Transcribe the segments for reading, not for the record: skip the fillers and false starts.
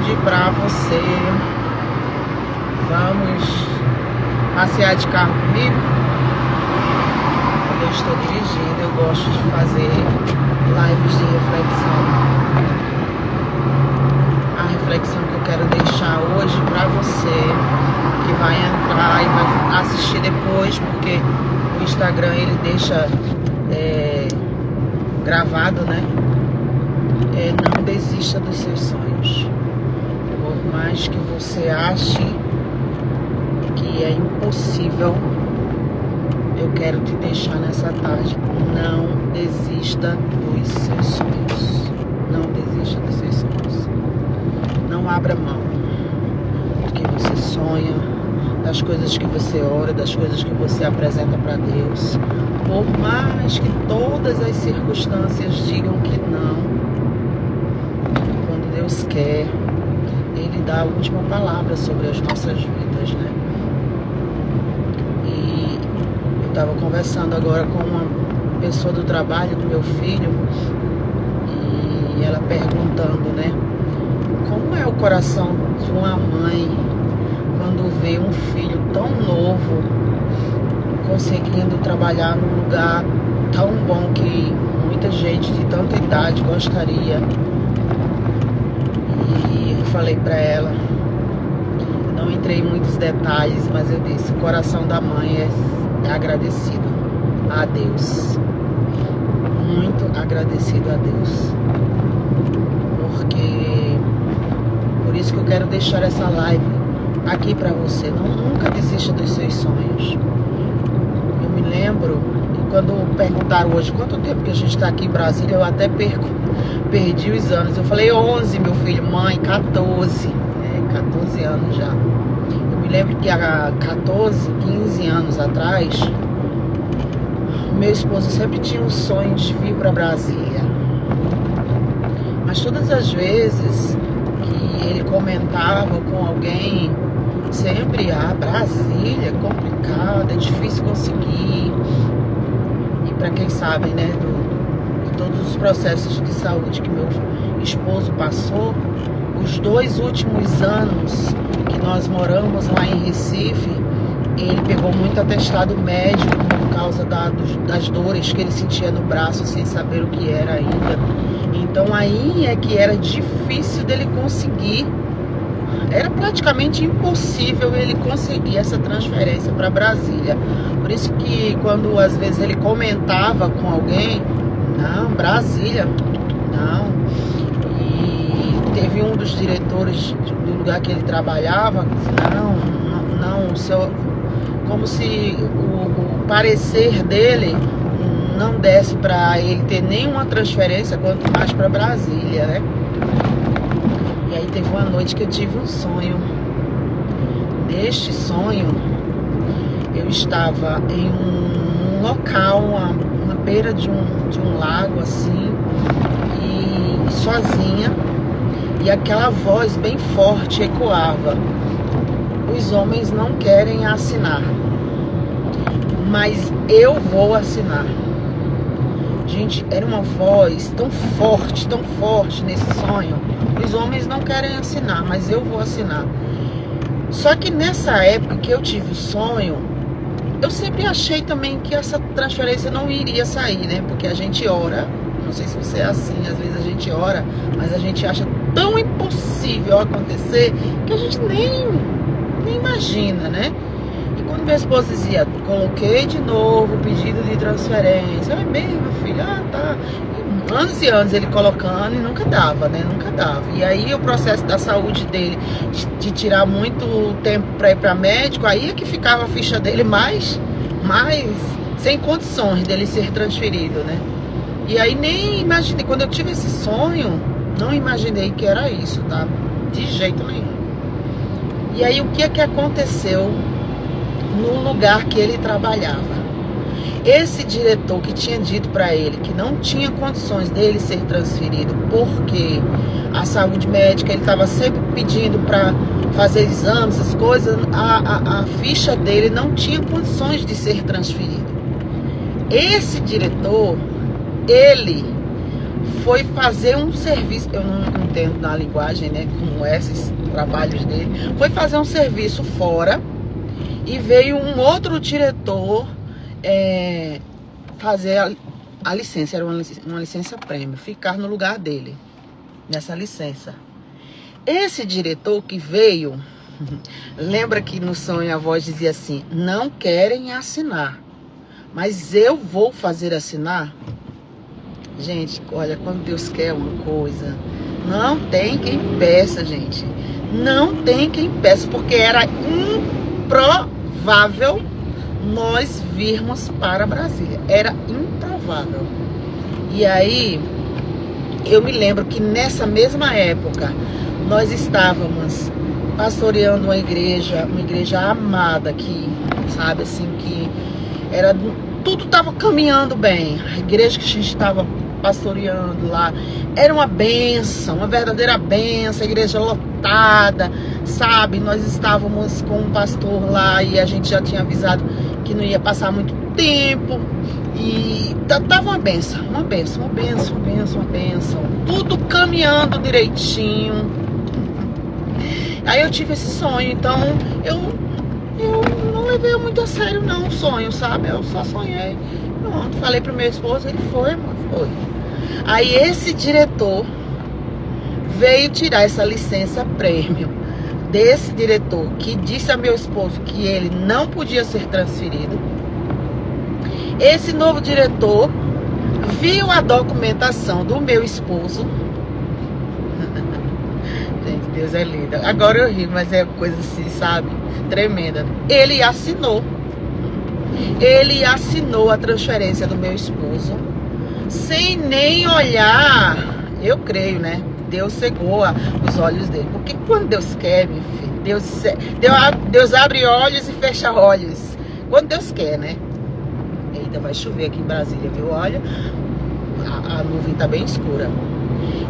tarde pra você. Vamos passear de carro comigo? Quando eu estou dirigindo, eu gosto de fazer lives de reflexão. A reflexão que eu quero deixar hoje pra você, que vai entrar e vai assistir depois, porque o Instagram ele deixa gravado, né? Não desista dos seus sonhos. Por mais que você ache que é impossível, eu quero te deixar nessa tarde. Não desista dos seus sonhos. Não desista dos seus sonhos. Não abra mão do que você sonha, das coisas que você ora, das coisas que você apresenta para Deus. Por mais que todas as circunstâncias digam que não, quando Deus quer, Ele dá a última palavra sobre as nossas vidas, né? E eu estava conversando agora com uma pessoa do trabalho do meu filho, e ela perguntando, né? Como é o coração de uma mãe quando vê um filho tão novo conseguindo trabalhar num lugar tão bom que muita gente de tanta idade gostaria? E eu falei pra ela, não entrei em muitos detalhes, mas eu disse, o coração da mãe é agradecido a Deus, muito agradecido a Deus, porque por isso que eu quero deixar essa live aqui pra você. Nunca desista dos seus sonhos. Eu me lembro, e quando perguntaram hoje quanto tempo que a gente tá aqui em Brasília, eu até perdi os anos. Eu falei 11, meu filho. Mãe, 14. 14 anos já. Eu me lembro que há 14, 15 anos atrás, meu esposo sempre tinha um sonho de vir para Brasília. Mas todas as vezes que ele comentava com alguém, sempre, Brasília é complicado, é difícil conseguir. E para quem sabe, né, de todos os processos de saúde que meu esposo passou, os 2 últimos anos que nós moramos lá em Recife, ele pegou muito atestado médico por causa das dores que ele sentia no braço, sem saber o que era ainda. Então aí é que era difícil dele conseguir, era praticamente impossível ele conseguir essa transferência para Brasília. Por isso que quando às vezes ele comentava com alguém, não, Brasília, não. E teve um dos diretores do lugar que ele trabalhava, não, o seu, como se o parecer dele não desse para ele ter nenhuma transferência, quanto mais para Brasília, né? E aí teve uma noite que eu tive um sonho. Neste sonho, eu estava em um local, uma beira de um lago assim, e sozinha, e aquela voz bem forte ecoava: os homens não querem assinar, mas eu vou assinar. Gente, era uma voz tão forte nesse sonho. Os homens não querem assinar, mas eu vou assinar. Só que nessa época que eu tive o sonho, eu sempre achei também que essa transferência não iria sair, né? Porque a gente ora, não sei se você é assim, às vezes a gente ora, mas a gente acha tão impossível acontecer que a gente nem imagina, né? E quando minha esposa dizia, coloquei de novo o pedido de transferência, é mesmo, filho, tá. E anos e anos ele colocando e nunca dava, né? Nunca dava. E aí o processo da saúde dele, de tirar muito tempo para ir para médico, aí é que ficava a ficha dele mais sem condições dele ser transferido, né? E aí nem imaginei, quando eu tive esse sonho, não imaginei que era isso, tá? De jeito nenhum. E aí o que é que aconteceu no lugar que ele trabalhava? Esse diretor que tinha dito para ele que não tinha condições dele ser transferido, porque a saúde médica, ele estava sempre pedindo para fazer exames, as coisas, a ficha dele não tinha condições de ser transferido. Esse diretor, ele foi fazer um serviço, eu não entendo na linguagem, né, como esses trabalhos dele, foi fazer um serviço fora e veio um outro diretor fazer a licença, era uma licença prêmio, ficar no lugar dele, nessa licença. Esse diretor que veio, lembra que no sonho a voz dizia assim, não querem assinar, mas eu vou fazer assinar? Gente, olha, quando Deus quer uma coisa, não tem quem peça, gente. Não tem quem peça, porque era improvável nós virmos para Brasília. Era improvável. E aí, eu me lembro que nessa mesma época, nós estávamos pastoreando uma igreja amada aqui, sabe, assim, que era... Tudo estava caminhando bem. A igreja que a gente estava pastoreando lá era uma bênção, uma verdadeira bênção, a igreja lotada, sabe? Nós estávamos com um pastor lá e a gente já tinha avisado que não ia passar muito tempo. E tava uma bênção, uma bênção, uma bênção, uma bênção, uma bênção. Tudo caminhando direitinho. Aí eu tive esse sonho, então eu não levei muito a sério não o sonho, sabe? Eu só sonhei. Pronto, falei pro meu esposo, ele foi, mano, foi. Aí esse diretor veio tirar essa licença prêmio desse diretor que disse a meu esposo que ele não podia ser transferido. Esse novo diretor viu a documentação do meu esposo. Gente, Deus é lindo. Agora eu rio, mas é coisa assim, sabe? Tremenda. Ele assinou a transferência do meu esposo sem nem olhar. Eu creio, né? Deus cegou os olhos dele, porque quando Deus quer, meu filho, Deus abre olhos e fecha olhos quando Deus quer, né? Eita, vai chover aqui em Brasília, viu? Olha, a nuvem tá bem escura.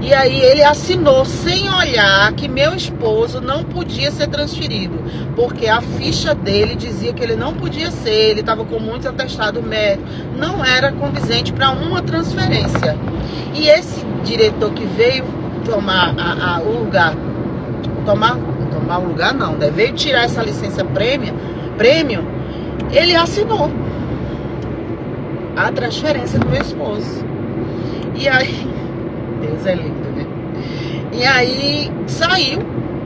E aí ele assinou sem olhar que meu esposo não podia ser transferido, porque a ficha dele dizia que ele não podia ser, ele estava com muitos atestados médicos, não era condizente para uma transferência. E esse diretor que veio tomar o lugar, tomar o lugar não, né? Veio tirar essa licença prêmio, ele assinou a transferência do meu esposo. E aí, Deus é lindo, né? E aí saiu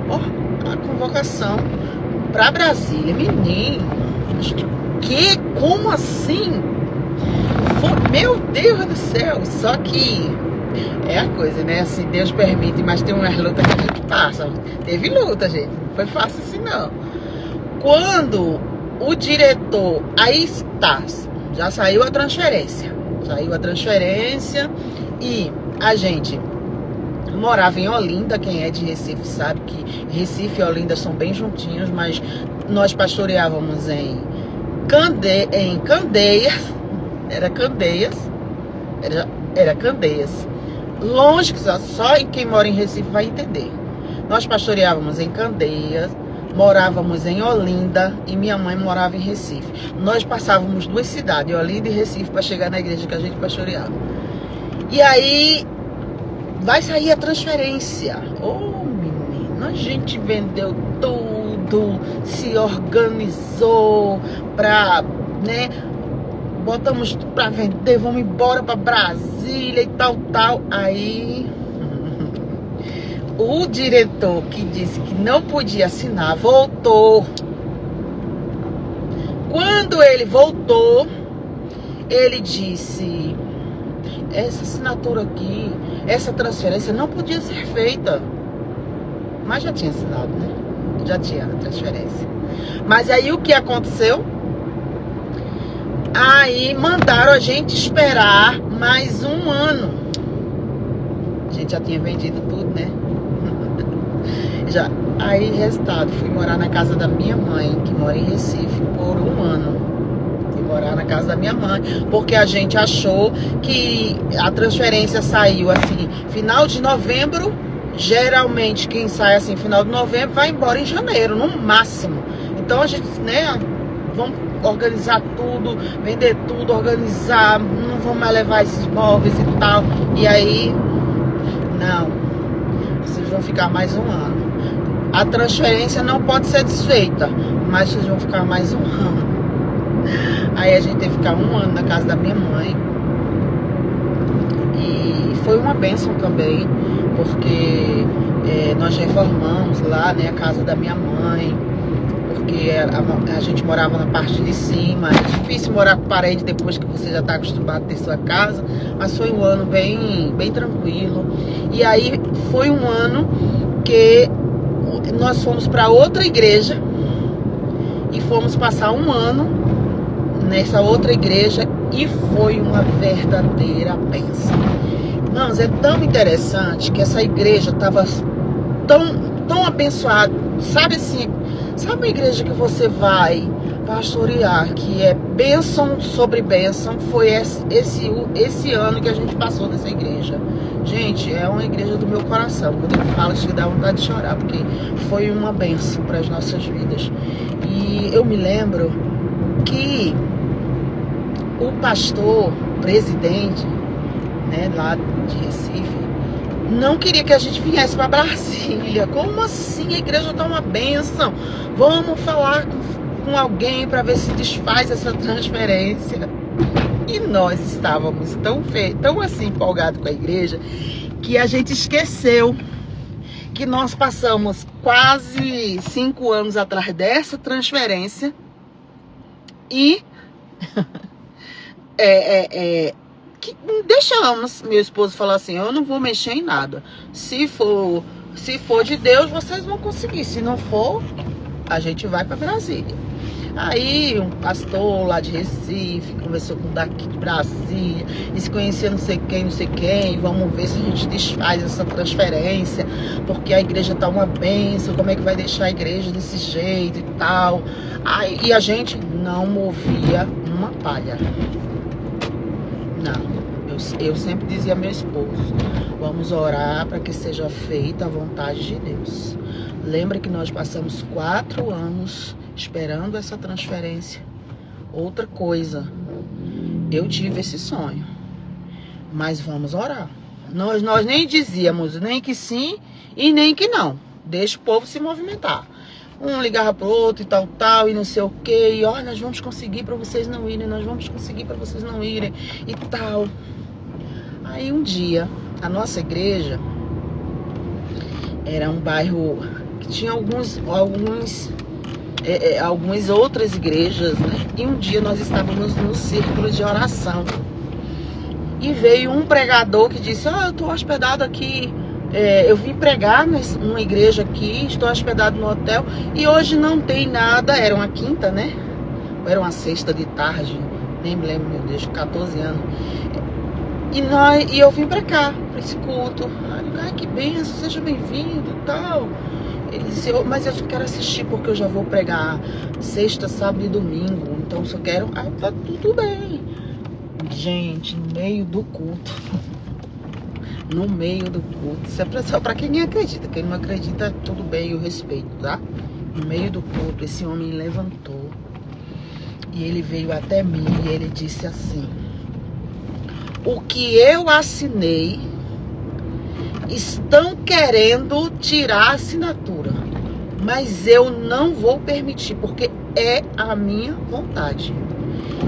a convocação para Brasília. Menino, que? Como assim? Meu Deus do céu! Só que é a coisa, né? Assim, Deus permite, mas tem umas lutas que a gente passa. Teve luta, gente. Não foi fácil assim, não. Quando o diretor... Aí está, já saiu a transferência. Saiu a transferência e a gente morava em Olinda. Quem é de Recife sabe que Recife e Olinda são bem juntinhos, mas nós pastoreávamos em Candeias. Era Candeias. Longe, só quem mora em Recife vai entender. Nós pastoreávamos em Candeias, morávamos em Olinda e minha mãe morava em Recife. Nós passávamos 2 cidades, Olinda e Recife, para chegar na igreja que a gente pastoreava. E aí vai sair a transferência. Oh, menino, a gente vendeu tudo, se organizou pra, né? Botamos pra vender, vamos embora pra Brasília e tal. Aí o diretor que disse que não podia assinar voltou. Quando ele voltou, ele disse: essa assinatura aqui, essa transferência não podia ser feita. Mas já tinha assinado, né? Já tinha a transferência. Mas aí o que aconteceu? Aí mandaram a gente esperar mais 1 ano. A gente já tinha vendido tudo, né? Já. Aí, resultado, fui morar na casa da minha mãe, que mora em Recife, por 1 ano. Fui morar na casa da minha mãe, porque a gente achou que a transferência saiu assim, final de novembro. Geralmente quem sai assim, final de novembro, vai embora em janeiro, no máximo. Então a gente, né, vamos organizar tudo, vender tudo, organizar, não vamos mais levar esses móveis e tal. E aí, não, vocês vão ficar mais um ano. A transferência não pode ser desfeita, mas vocês vão ficar mais um ano. Aí a gente teve que ficar um ano na casa da minha mãe. E foi uma bênção também, porque nós reformamos lá, né, a casa da minha mãe. Porque a gente morava na parte de cima. É difícil morar com parede depois que você já está acostumado a ter sua casa. Mas foi um ano bem tranquilo. E aí foi um ano que nós fomos para outra igreja. E fomos passar um ano nessa outra igreja. E foi uma verdadeira bênção. Irmãos, é tão interessante que essa igreja estava tão abençoada. Sabe assim, sabe uma igreja que você vai pastorear, que é bênção sobre bênção? Foi esse ano que a gente passou nessa igreja. Gente, é uma igreja do meu coração. Quando eu falo, chega a dar vontade de chorar, porque foi uma bênção para as nossas vidas. E eu me lembro que o pastor, presidente, né, lá de Recife, não queria que a gente viesse para Brasília. Como assim? A igreja tá uma bênção. Vamos falar com alguém para ver se desfaz essa transferência. E nós estávamos tão assim empolgados com a igreja, que a gente esqueceu que nós passamos quase 5 anos atrás dessa transferência e que deixamos. Meu esposo falou assim: eu não vou mexer em nada. Se for de Deus, vocês vão conseguir. Se não for, a gente vai para Brasília. Aí um pastor lá de Recife conversou com daqui de Brasília, e se conhecia não sei quem, vamos ver se a gente desfaz essa transferência, porque a igreja tá uma bênção, como é que vai deixar a igreja desse jeito e tal. Aí, e a gente não movia uma palha. Não. Eu sempre dizia ao meu esposo: vamos orar para que seja feita a vontade de Deus. Lembra que nós passamos 4 anos esperando essa transferência. Outra coisa, eu tive esse sonho, mas vamos orar. Nós nem dizíamos nem que sim e nem que não. Deixa o povo se movimentar. Um ligava pro outro e tal, e não sei o que. E olha, nós vamos conseguir para vocês não irem, nós vamos conseguir para vocês não irem e tal. Aí um dia, a nossa igreja era um bairro que tinha algumas outras igrejas, né? E um dia nós estávamos no círculo de oração. E veio um pregador que disse: eu estou hospedado aqui, eu vim pregar numa igreja aqui, estou hospedado no hotel, e hoje não tem nada. Era uma quinta, né? Ou era uma sexta de tarde, nem me lembro, meu Deus, 14 anos. E eu vim pra cá, pra esse culto. Ai, que benção, seja bem-vindo e tal. Ele disse: mas eu só quero assistir, porque eu já vou pregar sexta, sábado e domingo. Então eu só quero... Ah, tá tudo bem. Gente, no meio do culto. No meio do culto. Isso é só pra quem acredita. Quem não acredita, tudo bem, eu respeito, tá? No meio do culto, esse homem levantou. E ele veio até mim e ele disse assim: o que eu assinei, estão querendo tirar a assinatura, mas eu não vou permitir, porque é a minha vontade.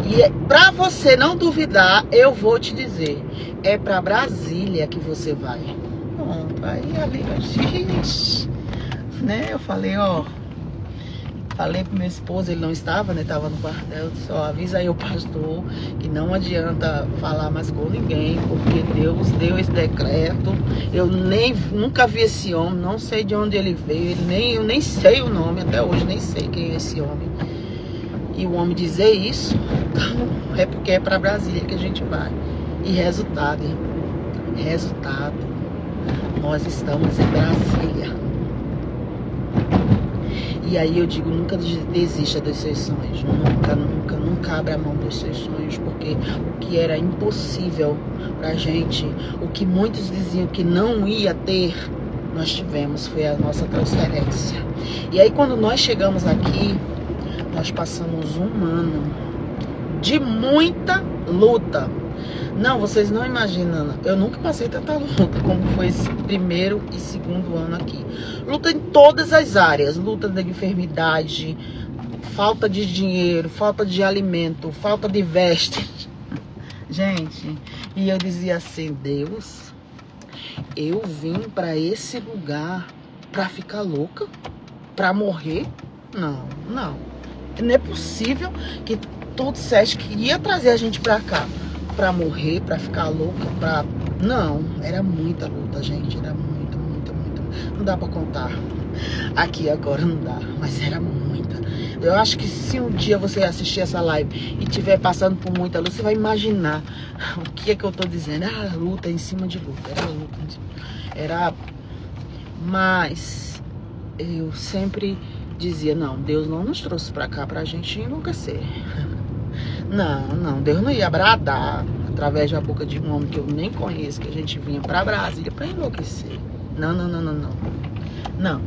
E para você não duvidar, eu vou te dizer: é para Brasília que você vai. Pronto, aí ali, gente, né? Eu falei, falei pro meu esposo, ele não estava, né? Tava no quartel. Só avisa aí o pastor que não adianta falar mais com ninguém, porque Deus deu esse decreto. Eu nunca vi esse homem, não sei de onde ele veio, eu nem sei o nome, até hoje nem sei quem é esse homem. E o homem dizer isso, então é porque é para Brasília que a gente vai. E resultado, nós estamos em Brasília. E aí eu digo: nunca desista dos seus sonhos. Nunca abra a mão dos seus sonhos, porque o que era impossível pra gente, o que muitos diziam que não ia ter, nós tivemos, foi a nossa transferência. E aí quando nós chegamos aqui, Nós passamos um ano de muita luta. Não, vocês não imaginam. Eu nunca passei tanta luta como foi esse primeiro e segundo ano aqui. Luta em todas as áreas. Luta da enfermidade, falta de dinheiro, falta de alimento, falta de vestes. Gente, e eu dizia assim, Deus, eu vim para esse lugar para ficar louca? Para morrer? Não, não. Não é possível que tu disseste que ia trazer a gente para cá para morrer, para ficar louca, para... Não, era muita luta, gente. Era muita. Não dá para contar. Aqui agora não dá, mas era muita. Eu acho que se um dia você assistir essa live e estiver passando por muita luta, você vai imaginar o que é que eu tô dizendo. Era luta em cima de luta, era luta em cima. Era... Mas eu sempre dizia, não, Deus não nos trouxe pra cá pra gente enlouquecer. Não, Deus não ia bradar através da boca de um homem que eu nem conheço, que a gente vinha pra Brasília pra enlouquecer. Não.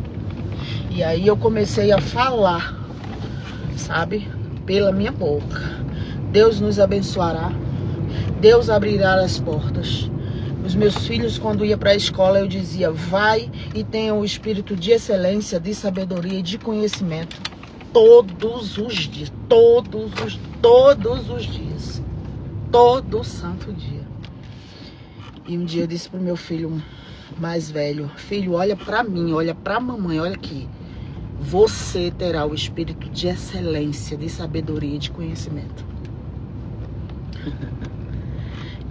E aí eu comecei a falar, sabe, pela minha boca. Deus nos abençoará, Deus abrirá as portas. Os meus filhos, quando ia para a escola, eu dizia, vai e tenha o espírito de excelência, de sabedoria e de conhecimento. Todos os dias, todos os dias, todo santo dia. E um dia eu disse pro meu filho mais velho, filho, olha para mim, olha para mamãe, olha aqui. Você terá o espírito de excelência, de sabedoria e de conhecimento.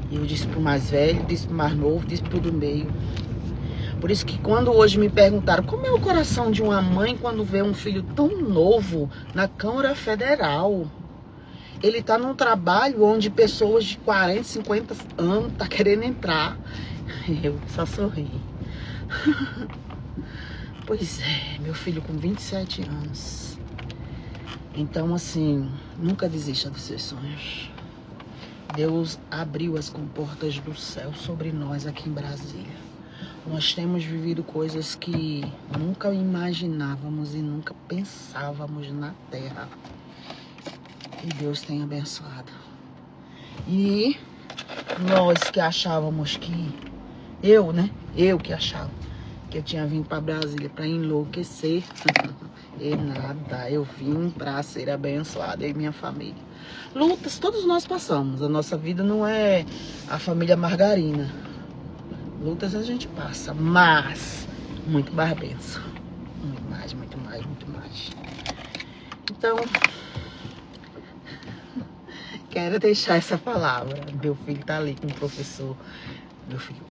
E eu disse pro mais velho, disse pro mais novo, disse pro do meio. Por isso que quando hoje me perguntaram como é o coração de uma mãe quando vê um filho tão novo na Câmara Federal. Ele tá num trabalho onde pessoas de 40, 50 anos tá querendo entrar. Eu só sorri. Pois é, meu filho com 27 anos. Então, assim, nunca desista dos seus sonhos. Deus abriu as comportas do céu sobre nós aqui em Brasília. Nós temos vivido coisas que nunca imaginávamos e nunca pensávamos na terra. E Deus tem abençoado. E nós que achávamos que... Eu que achava que eu tinha vindo para Brasília para enlouquecer. E nada, eu vim para ser abençoada e minha família. Lutas todos nós passamos. A nossa vida não é a família margarina. Lutas a gente passa, mas muito mais bênção. Muito mais. Então, quero deixar essa palavra. Meu filho tá ali com o professor. Meu filho,